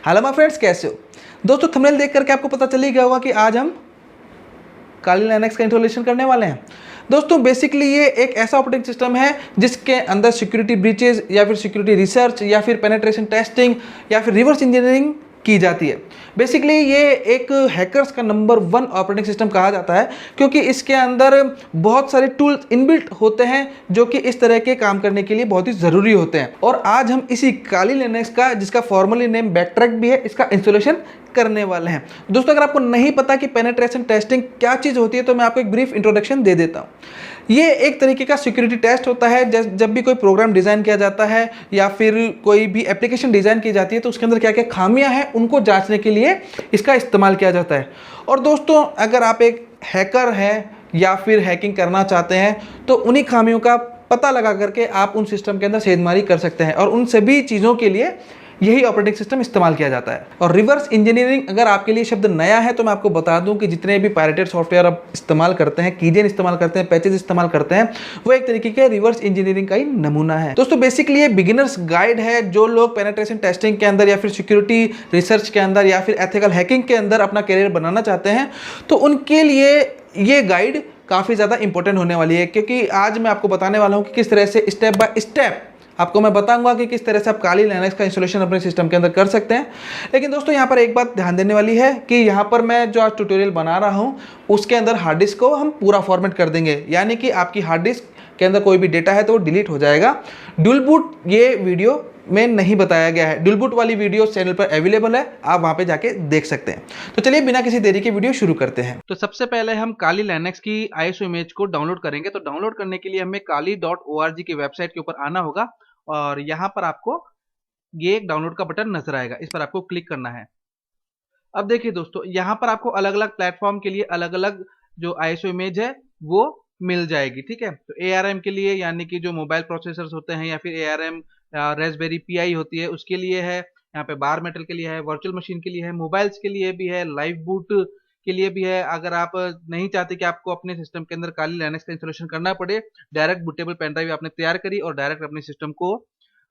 Hello my friends, कैसे हो दोस्तों। थंबनेल देख करके आपको पता चल ही गया होगा कि आज हम काली लाइनक्स का इंस्टॉलेशन करने वाले हैं। दोस्तों बेसिकली ये एक ऐसा ऑपरेटिंग सिस्टम है जिसके अंदर सिक्योरिटी ब्रीचेज या फिर सिक्योरिटी रिसर्च या फिर पेनिट्रेशन टेस्टिंग या फिर रिवर्स इंजीनियरिंग की जाती है। बेसिकली ये एक हैकर्स का नंबर 1 ऑपरेटिंग सिस्टम कहा जाता है, क्योंकि इसके अंदर बहुत सारे टूल्स इनबिल्ट होते हैं जो कि इस तरह के काम करने के लिए बहुत ही ज़रूरी होते हैं। और आज हम इसी काली लिनक्स का, जिसका फॉर्मली नेम बैकट्रैक भी है, इसका इंस्टॉलेशन करने वाले हैं। दोस्तों अगर आपको नहीं पता कि पेनिट्रेशन टेस्टिंग क्या चीज़ होती है तो मैं आपको एक ब्रीफ इंट्रोडक्शन दे देता हूँ। ये एक तरीके का सिक्योरिटी टेस्ट होता है। जब भी कोई प्रोग्राम डिज़ाइन किया जाता है या फिर कोई भी एप्लीकेशन डिज़ाइन की जाती है तो उसके अंदर क्या क्या खामियां हैं उनको जांचने के लिए इसका इस्तेमाल किया जाता है। और दोस्तों अगर आप एक हैकर हैं या फिर हैकिंग करना चाहते हैं तो उन्हीं खामियों का पता लगा करके आप उन सिस्टम के अंदर सेधमारी कर सकते हैं, और उन सभी चीज़ों के लिए यही ऑपरेटिंग सिस्टम इस्तेमाल किया जाता है। और रिवर्स इंजीनियरिंग अगर आपके लिए शब्द नया है तो मैं आपको बता दूं कि जितने भी पायरेटेड सॉफ्टवेयर आप इस्तेमाल करते हैं, कीजेन इस्तेमाल करते हैं, पैचेज इस्तेमाल करते हैं, वो एक तरीके के रिवर्स इंजीनियरिंग का ही नमूना है। दोस्तों बेसिकली ये बिगिनर्स गाइड है। जो लोग पेनिट्रेशन टेस्टिंग के अंदर या फिर सिक्योरिटी रिसर्च के अंदर या फिर एथिकल हैकिंग के अंदर अपना करियर बनाना चाहते हैं तो उनके लिए ये गाइड काफ़ी ज़्यादा इंपॉर्टेंट होने वाली है, क्योंकि आज मैं आपको बताने वाला हूँ कि किस तरह से स्टेप बाय स्टेप आपको मैं बताऊंगा कि किस तरह से आप काली लाइनक्स का इंस्टॉलेशन अपने सिस्टम के अंदर कर सकते हैं। लेकिन दोस्तों यहाँ पर एक बात ध्यान देने वाली है कि यहाँ पर मैं जो आज ट्यूटोरियल बना रहा हूँ उसके अंदर हार्ड डिस्क को हम पूरा फॉर्मेट कर देंगे, यानी कि आपकी हार्ड डिस्क के अंदर कोई भी डेटा है तो वो डिलीट हो जाएगा। ड्यूल बूट ये वीडियो में नहीं बताया गया है। ड्यूल बूट वाली वीडियो चैनल पर अवेलेबल है, आप वहां पे जाके देख सकते हैं। तो चलिए बिना किसी देरी के वीडियो शुरू करते हैं। तो सबसे पहले हम काली लाइनक्स की ISO इमेज को डाउनलोड करेंगे। तो डाउनलोड करने के लिए हमें kali.org की वेबसाइट के ऊपर आना होगा और यहाँ पर आपको ये एक डाउनलोड का बटन नजर आएगा, इस पर आपको क्लिक करना है। अब देखिए दोस्तों, यहाँ पर आपको अलग अलग प्लेटफॉर्म के लिए अलग अलग जो ISO इमेज है वो मिल जाएगी, ठीक है। तो ARM के लिए यानी कि जो मोबाइल प्रोसेसर्स होते हैं या फिर ARM रेस्पबेरी PI होती है उसके लिए है, यहाँ पे बार मेटल के लिए है, वर्चुअल मशीन के लिए है, मोबाइल्स के लिए भी है, लाइव बूट के लिए भी है। अगर आप नहीं चाहते कि आपको अपने सिस्टम के अंदर काली लाइनक्स का इंस्टॉलेशन करना पड़े, डायरेक्ट बूटेबल पेन ड्राइव आपने तैयार करी और डायरेक्ट अपने सिस्टम को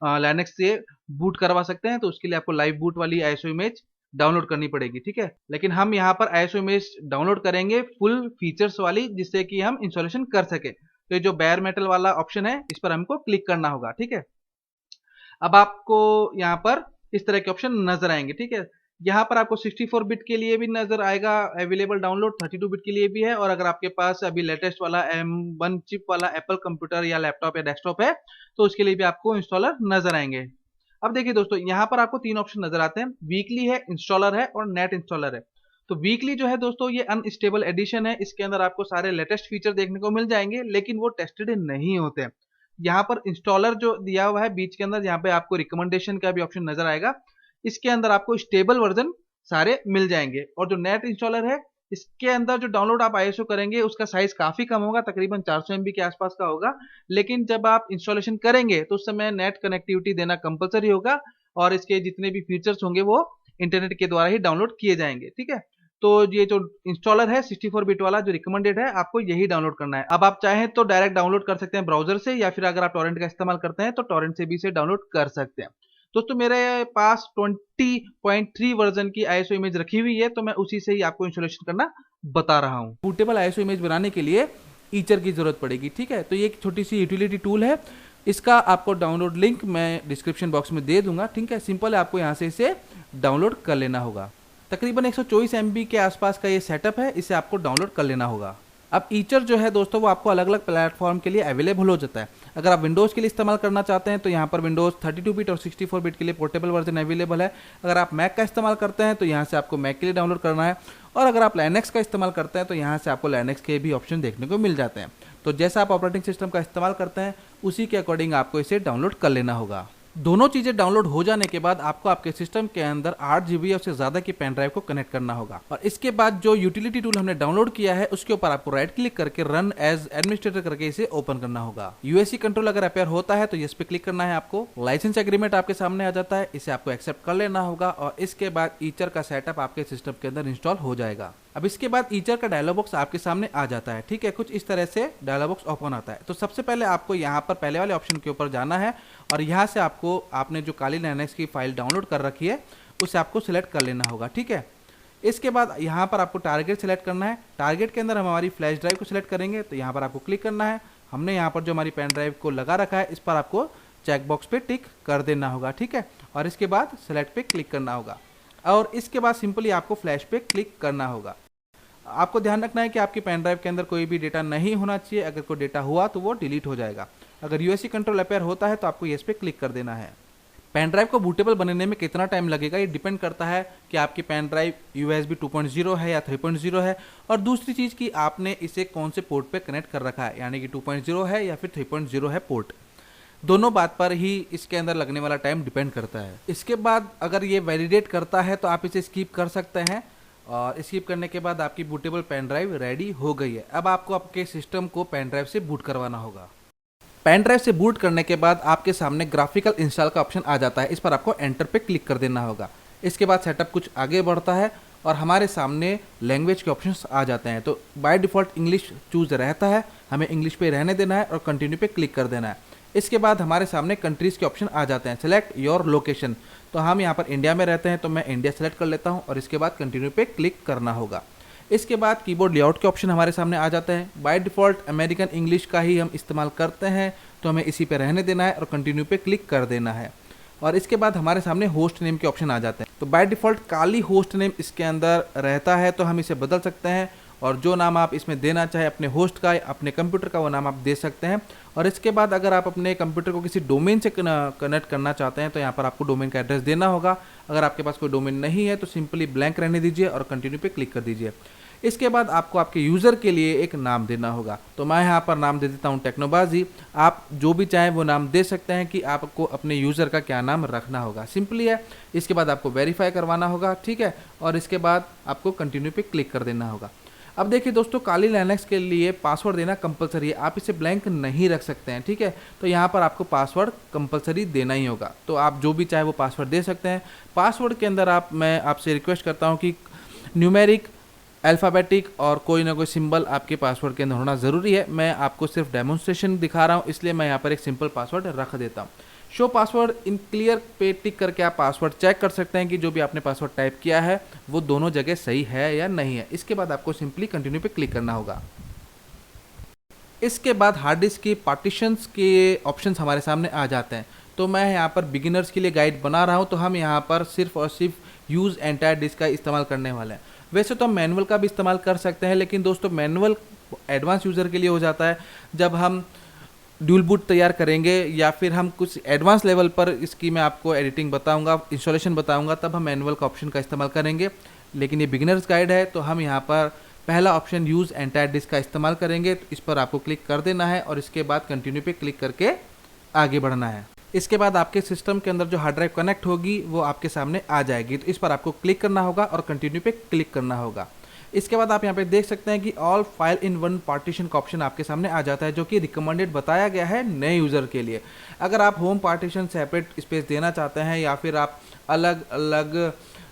लाइनक्स से बूट करवा सकते हैं, तो उसके लिए आपको लाइव बूट वाली ISO इमेज डाउनलोड करनी पड़ेगी, ठीक है। लेकिन हम यहाँ पर ISO इमेज डाउनलोड करेंगे फुल फीचर्स वाली, जिससे कि हम इंस्टॉलेशन कर सके। तो ये जो बेयर मेटल वाला ऑप्शन है इस पर हमको क्लिक करना होगा, ठीक है। अब आपको यहाँ पर इस तरह के ऑप्शन नजर आएंगे, ठीक है। यहाँ पर आपको 64 बिट के लिए भी नजर आएगा अवेलेबल डाउनलोड, 32 बिट के लिए भी है। और अगर आपके पास अभी लेटेस्ट वाला M1 चिप वाला एप्पल कंप्यूटर या लैपटॉप या डेस्कटॉप है तो उसके लिए भी आपको इंस्टॉलर नजर आएंगे। अब देखिए दोस्तों, यहाँ पर आपको 3 ऑप्शन नजर आते हैं, वीकली है, इंस्टॉलर है और नेट इंस्टॉलर है। तो वीकली जो है दोस्तों ये अनस्टेबल एडिशन है, इसके अंदर आपको सारे लेटेस्ट फीचर देखने को मिल जाएंगे लेकिन वो टेस्टेड नहीं होते हैं। यहाँ पर इंस्टॉलर जो दिया हुआ है बीच के अंदर, यहाँ पे आपको रिकमेंडेशन का भी ऑप्शन नजर आएगा, इसके अंदर आपको स्टेबल वर्जन सारे मिल जाएंगे। और जो नेट इंस्टॉलर है इसके अंदर जो डाउनलोड आप ISO करेंगे उसका साइज काफी कम होगा, तकरीबन 400 MB के आसपास का होगा। लेकिन जब आप इंस्टॉलेशन करेंगे तो उस समय नेट कनेक्टिविटी देना कंपलसरी होगा और इसके जितने भी फीचर्स होंगे वो इंटरनेट के द्वारा ही डाउनलोड किए जाएंगे, ठीक है। तो ये जो इंस्टॉलर है 64 बिट वाला जो रिकमेंडेड है, आपको यही डाउनलोड करना है। अब आप चाहें तो डायरेक्ट डाउनलोड कर सकते हैं ब्राउजर से, या फिर अगर आप टॉरेंट का इस्तेमाल करते हैं तो टॉरेंट से भी इसे डाउनलोड कर सकते हैं। दोस्तों मेरे पास 20.3 वर्जन की ISO इमेज रखी हुई है, तो मैं उसी से ही आपको इंस्टॉलेशन करना बता रहा हूँ। बूटेबल ISO इमेज बनाने के लिए ईचर की जरूरत पड़ेगी, ठीक है। तो ये एक छोटी सी यूटिलिटी टूल है, इसका आपको डाउनलोड लिंक मैं डिस्क्रिप्शन बॉक्स में दे दूंगा, ठीक है। सिंपल है, आपको यहाँ से इसे डाउनलोड कर लेना होगा। तकरीबन 124 MB के आसपास का ये सेटअप है, इसे आपको डाउनलोड कर लेना होगा। अब ईचर जो है दोस्तों वो आपको अलग अलग प्लेटफॉर्म के लिए अवेलेबल हो जाता है। अगर आप विंडोज़ के लिए इस्तेमाल करना चाहते हैं तो यहाँ पर विंडोज़ 32 बिट और 64 बिट के लिए पोर्टेबल वर्जन अवेलेबल है। अगर आप मैक का इस्तेमाल करते हैं तो यहाँ से आपको मैक के लिए डाउनलोड करना है, और अगर आप लाइनक्स का इस्तेमाल करते हैं तो यहाँ से आपको लाइनक्स के भी ऑप्शन देखने को मिल जाते हैं। तो जैसा आप ऑपरेटिंग सिस्टम का इस्तेमाल करते हैं उसी के अकॉर्डिंग आपको इसे डाउनलोड कर लेना होगा। दोनों चीज़ें डाउनलोड हो जाने के बाद आपको आपके सिस्टम के अंदर 8 GB या उससे ज़्यादा की पेन ड्राइव को कनेक्ट करना होगा, और इसके बाद जो यूटिलिटी टूल हमने डाउनलोड किया है उसके ऊपर आपको राइट क्लिक करके रन एज एडमिनिस्ट्रेटर करके इसे ओपन करना होगा। UAC कंट्रोल अगर अपेयर होता है तो इस पे क्लिक करना है आपको। लाइसेंस एग्रीमेंट आपके सामने आ जाता है, इसे आपको एक्सेप्ट कर लेना होगा, और इसके बाद ईचर का सेटअप आपके सिस्टम के अंदर इंस्टॉल हो जाएगा। अब इसके बाद ईचर का डायलॉग बॉक्स आपके सामने आ जाता है, ठीक है। कुछ इस तरह से डायलॉग बॉक्स ओपन आता है। तो सबसे पहले आपको यहाँ पर पहले वाले ऑप्शन के ऊपर जाना है और यहाँ से आपको आपने जो काली लाइनक्स की फाइल डाउनलोड कर रखी है उसे आपको सिलेक्ट कर लेना होगा। ठीक है, इसके बाद यहाँ पर आपको टारगेट सेलेक्ट करना है। टारगेट के अंदर हम हमारी फ्लैश ड्राइव को सिलेक्ट करेंगे, तो यहाँ पर आपको क्लिक करना है। हमने यहाँ पर जो हमारी पेन ड्राइव को लगा रखा है इस पर आपको चेकबॉक्स पे टिक कर देना होगा। ठीक है, और इसके बाद सेलेक्ट पे क्लिक करना होगा और इसके बाद सिंपली आपको फ्लैश पे क्लिक करना होगा। आपको ध्यान रखना है कि आपकी पेन ड्राइव के अंदर कोई भी डेटा नहीं होना चाहिए। अगर कोई डेटा हुआ तो वो डिलीट हो जाएगा। अगर यूएसबी कंट्रोल अपेयर होता है तो आपको येस पे क्लिक कर देना है। पेन ड्राइव को बूटेबल बनने में कितना टाइम लगेगा ये डिपेंड करता है कि आपकी पेन ड्राइव USB 2.0 है या 3.0 है, और दूसरी चीज़ कि आपने इसे कौन से पोर्ट पे कनेक्ट कर रखा है, यानी कि 2.0 है या फिर 3.0 है पोर्ट। दोनों बात पर ही इसके अंदर लगने वाला टाइम डिपेंड करता है। इसके बाद अगर ये वैलिडेट करता है तो आप इसे स्किप कर सकते हैं, और स्किप करने के बाद आपकी बूटेबल पेन ड्राइव रेडी हो गई है। अब आपको आपके सिस्टम को पेन ड्राइव से बूट करवाना होगा। पेन ड्राइव से बूट करने के बाद आपके सामने ग्राफिकल इंस्टॉल का ऑप्शन आ जाता है। इस पर आपको एंटर पे क्लिक कर देना होगा। इसके बाद सेटअप कुछ आगे बढ़ता है और हमारे सामने लैंग्वेज के ऑप्शंस आ जाते हैं। तो बाय डिफ़ॉल्ट इंग्लिश चूज़ रहता है, हमें इंग्लिश पे रहने देना है और कंटिन्यू पे क्लिक कर देना है। इसके बाद हमारे सामने कंट्रीज़ के ऑप्शन आ जाते हैं। सेलेक्ट योर लोकेशन, तो हम यहाँ पर इंडिया में रहते हैं तो मैं इंडिया सेलेक्ट कर लेता हूँ और इसके बाद कंटिन्यू पे क्लिक करना होगा। इसके बाद कीबोर्ड लेआउट के ऑप्शन हमारे सामने आ जाते हैं। बाय डिफ़ॉल्ट अमेरिकन इंग्लिश का ही हम इस्तेमाल करते हैं तो हमें इसी पे रहने देना है और कंटिन्यू पे क्लिक कर देना है। और इसके बाद हमारे सामने होस्ट नेम के ऑप्शन आ जाते हैं। तो by default Kali host name इसके अंदर रहता है तो हम इसे बदल सकते हैं, और जो नाम आप इसमें देना चाहे अपने होस्ट का, अपने कंप्यूटर का, वो नाम आप दे सकते हैं। और इसके बाद अगर आप अपने कंप्यूटर को किसी डोमेन से कनेक्ट करना चाहते हैं तो यहाँ पर आपको डोमेन का एड्रेस देना होगा। अगर आपके पास कोई डोमेन नहीं है तो सिंपली ब्लैंक रहने दीजिए और कंटिन्यू पे क्लिक कर दीजिए। इसके बाद आपको आपके यूज़र के लिए एक नाम देना होगा। तो मैं यहाँ पर नाम दे देता हूँ टेक्नोबाजी। आप जो भी चाहें वो नाम दे सकते हैं कि आपको अपने यूज़र का क्या नाम रखना होगा, सिंपली है। इसके बाद आपको वेरीफाई करवाना होगा, ठीक है, और इसके बाद आपको कंटिन्यू पे क्लिक कर देना होगा। अब देखिए दोस्तों, काली लिनक्स के लिए पासवर्ड देना कंपलसरी है, आप इसे ब्लैंक नहीं रख सकते हैं, ठीक है। तो यहाँ पर आपको पासवर्ड कंपलसरी देना ही होगा। तो आप जो भी चाहे वो पासवर्ड दे सकते हैं। पासवर्ड के अंदर मैं आपसे रिक्वेस्ट करता हूँ कि न्यूमेरिक, अल्फ़ाबेटिक और कोई ना कोई सिंबल आपके पासवर्ड के अंदर होना ज़रूरी है। मैं आपको सिर्फ डेमोन्स्ट्रेशन दिखा रहा हूँ, इसलिए मैं यहाँ पर एक सिंपल पासवर्ड रख देता हूँ। शो पासवर्ड इन क्लियर पे टिक करके आप पासवर्ड चेक कर सकते हैं कि जो भी आपने पासवर्ड टाइप किया है वो दोनों जगह सही है या नहीं है। इसके बाद आपको सिंपली कंटिन्यू पे क्लिक करना होगा। इसके बाद हार्ड डिस्क की पार्टीशंस के ऑप्शंस हमारे सामने आ जाते हैं। तो मैं यहाँ पर बिगिनर्स के लिए गाइड बना रहा हूँ, तो हम यहाँ पर सिर्फ और सिर्फ यूज़ एंटायर डिस्क का इस्तेमाल करने वाले हैं। वैसे तो हम मैनुअल का भी इस्तेमाल कर सकते हैं, लेकिन दोस्तों मैनुअल एडवांस यूज़र के लिए हो जाता है। जब हम ड्यूल बूट तैयार करेंगे या फिर हम कुछ एडवांस लेवल पर इसकी मैं आपको एडिटिंग बताऊंगा, इंस्टॉलेशन बताऊंगा, तब हम मैनुअल का ऑप्शन का इस्तेमाल करेंगे। लेकिन ये बिगिनर्स गाइड है, तो हम यहाँ पर पहला ऑप्शन यूज़ एंटायर डिस्क का इस्तेमाल करेंगे। तो इस पर आपको क्लिक कर देना है और इसके बाद कंटिन्यू पे क्लिक करके आगे बढ़ना है। इसके बाद आपके सिस्टम के अंदर जो हार्ड ड्राइव कनेक्ट होगी वो आपके सामने आ जाएगी। तो इस पर आपको क्लिक करना होगा और कंटिन्यू पे क्लिक करना होगा। इसके बाद आप यहाँ पे देख सकते हैं कि all file in one partition का ऑप्शन आपके सामने आ जाता है, जो कि रिकमेंडेड बताया गया है नए यूज़र के लिए। अगर आप होम पार्टीशन सेपरेट स्पेस देना चाहते हैं या फिर आप अलग अलग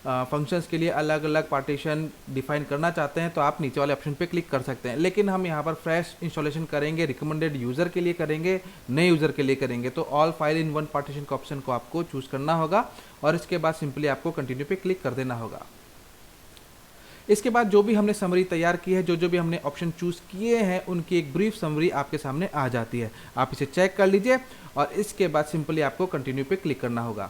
फंक्शंस के लिए अलग अलग पार्टीशन डिफाइन करना चाहते हैं तो आप नीचे वाले ऑप्शन पे क्लिक कर सकते हैं। लेकिन हम यहाँ पर फ्रेश इंस्टॉलेशन करेंगे, रिकमेंडेड यूज़र के लिए करेंगे, नए यूज़र के लिए करेंगे। तो all file in one partition का ऑप्शन को आपको चूज़ करना होगा और इसके बाद सिंपली आपको कंटिन्यू पे क्लिक कर देना होगा। इसके बाद जो भी हमने समरी तैयार की है, जो भी हमने ऑप्शन चूज़ किए हैं, उनकी एक ब्रीफ समरी आपके सामने आ जाती है। आप इसे चेक कर लीजिए और इसके बाद सिंपली आपको कंटिन्यू पे क्लिक करना होगा।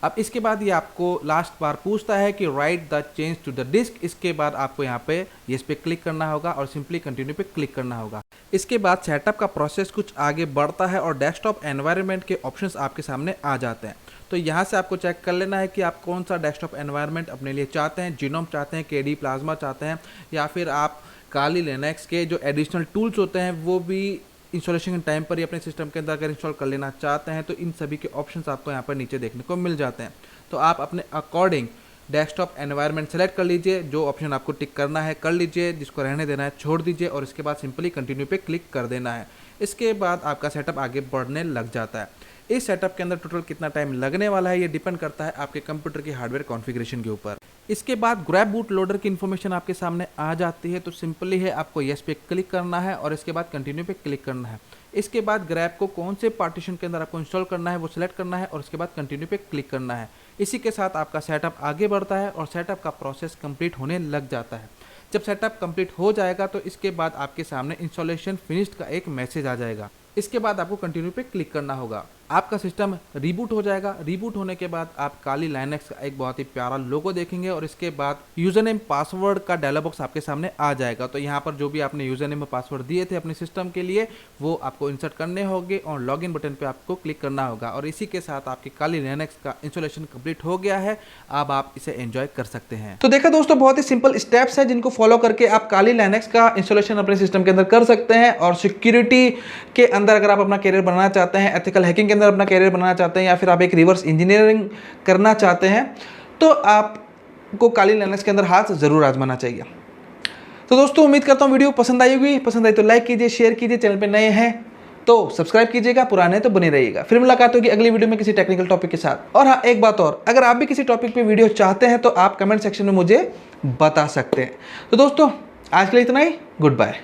अब इसके बाद ये आपको लास्ट बार पूछता है कि write the change to the disk. इसके बाद आपको यहाँ पे येस पे क्लिक करना होगा और सिंपली कंटिन्यू पे क्लिक करना होगा। इसके बाद सेटअप का प्रोसेस कुछ आगे बढ़ता है और डेस्कटॉप एनवायरनमेंट के ऑप्शंस आपके सामने आ जाते हैं। तो यहाँ से आपको चेक कर लेना है कि आप कौन सा डेस्कटॉप एनवायरनमेंट अपने लिए चाहते हैं। जीनोम चाहते हैं, केडी प्लाज्मा चाहते हैं, या फिर आप काली लिनक्स के जो एडिशनल टूल्स होते हैं वो भी इंस्टॉलेशन के टाइम पर ही अपने सिस्टम के अंदर अगर इंस्टॉल कर लेना चाहते हैं तो इन सभी के ऑप्शंस आपको यहाँ पर नीचे देखने को मिल जाते हैं। तो आप अपने अकॉर्डिंग डेस्कटॉप एनवायरनमेंट सेलेक्ट कर लीजिए, जो ऑप्शन आपको टिक करना है कर लीजिए, जिसको रहने देना है छोड़ दीजिए और इसके बाद सिंपली कंटिन्यू पे क्लिक कर देना है। इसके बाद आपका सेटअप आगे बढ़ने लग जाता है। इस सेटअप के अंदर टोटल कितना टाइम लगने वाला है ये डिपेंड करता है आपके कंप्यूटर की हार्डवेयर कॉन्फ़िगरेशन के ऊपर। इसके बाद ग्रैब बूट लोडर की इन्फॉर्मेशन आपके सामने आ जाती है। तो सिंपली है आपको येस पे क्लिक करना है और इसके बाद कंटिन्यू पे क्लिक करना है। इसके बाद ग्रैब को कौन से पार्टीशन के अंदर आपको इंस्टॉल करना है वो सिलेक्ट करना है और उसके बाद कंटिन्यू पे क्लिक करना है। इसी के साथ आपका सेटअप आगे बढ़ता है और सेटअप का प्रोसेस कंप्लीट होने लग जाता है। जब सेटअप कंप्लीट हो जाएगा तो इसके बाद आपके सामने इंस्टॉलेशन फिनिश्ड का एक मैसेज आ जाएगा। इसके बाद आपको कंटिन्यू पे क्लिक करना होगा। आपका सिस्टम रीबूट हो जाएगा। रीबूट होने के बाद आप काली लाइनेक्स का एक बहुत ही प्यारा लोगो देखेंगे और इसके बाद यूजर नेम पासवर्ड का डायलॉग बॉक्स आपके सामने आ जाएगा। तो यहाँ पर जो भी आपने यूजर नेम और पासवर्ड दिए थे अपने सिस्टम के लिए वो आपको इंसर्ट करने होंगे और लॉगिन बटन पे आपको क्लिक करना होगा और इसी के साथ आपकी काली लाइनेक्स का इंस्टॉलेशन कंप्लीट हो गया है। अब आप इसे एंजॉय कर सकते हैं। तो देखा दोस्तों, बहुत ही सिंपल स्टेप्स हैं जिनको फॉलो करके आप काली लाइनेक्स का इंस्टॉलेशन अपने सिस्टम के अंदर कर सकते हैं। और सिक्योरिटी के अंदर अगर आप अपना कैरियर बनाना चाहते हैं, एथिकल हैकिंग के अंदर अपना कैरियर बनाना चाहते हैं या फिर आप एक रिवर्स इंजीनियरिंग करना चाहते हैं तो आपको काली लाइनेक्स के अंदर हाथ जरूर आजमाना चाहिए। तो दोस्तों उम्मीद करता हूँ वीडियो पसंद आई होगी। पसंद आई तो लाइक कीजिए, शेयर कीजिए, चैनल पे नए हैं तो सब्सक्राइब कीजिएगा, पुराने तो बने रहिएगा। फिर मुलाकात होगी अगली वीडियो में किसी टेक्निकल टॉपिक के साथ। और हाँ, एक बात और, अगर आप भी किसी टॉपिक पे वीडियो चाहते हैं तो आप कमेंट सेक्शन में मुझे बता सकते हैं। तो दोस्तों आज के लिए इतना ही। Good bye.